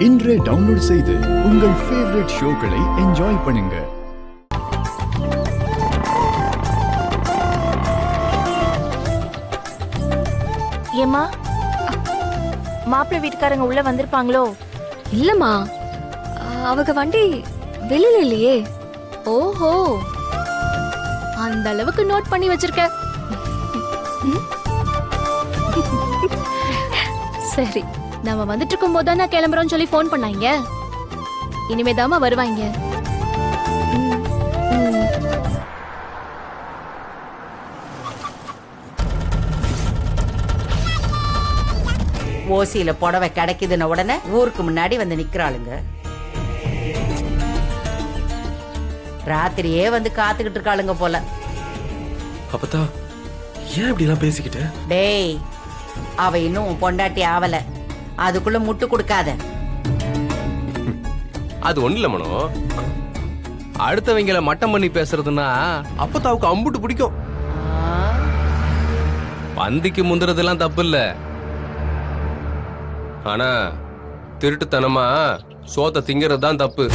இன்றே டவுன்லோட் செய்து உங்கள் ஃபேவரட் ஷோக்களை என்ஜாய் பண்ணுங்க. ஏம்மா, மாப்பிள்ளை வீட்டுக்காரங்க உள்ள வந்திருப்பாங்களோ? இல்லம்மா, அவங்க வண்டி வெளியில இல்லையே. ஓஹோ, அந்த அளவுக்கு நோட் பண்ணி வச்சிருக்க. சரி, நம்ம வந்துட்டு இருக்கும் போது தான் கிளம்புறோம்னு சொல்லி ஃபோன் பண்ணாங்க. இனிமேதாமா வருவாங்க. ஓசியில புடவை கிடைக்குதுன்னு உடனே ஊருக்கு முன்னாடி வந்து நிக்கிறாளுங்க. ராத்திரியே வந்து காத்துக்கிட்டு இருக்காளுங்க போல. அப்பதா ஏன் இப்படி எல்லாம் பேசிக்கிட்டு? டேய், அவ இன்னும் பொண்டாட்டி ஆவல, அதுக்குள்ள முட்டு கொடுக்காத. அது ஒண்ணு இல்ல மனோ, அடுத்தவங்கள மட்டம் பண்ணி பேசுறதுன்னா அப்பதாவுக்கு அம்புட்டு பிடிக்கும். பந்திக்கு முந்துறதெல்லாம் தப்பு இல்ல, ஆனா திருட்டுத்தனமா சோத்த திங்கிறது தான் தப்பு.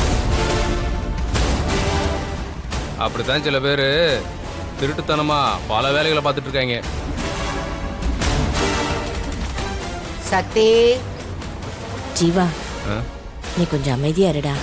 அப்படித்தான் சில பேரு திருட்டுத்தனமா பல வேலைகளை பார்த்துட்டு இருக்காங்க. சக்தி, ஜீவா, நீ கொஞ்சம் அமைதியா இருடா.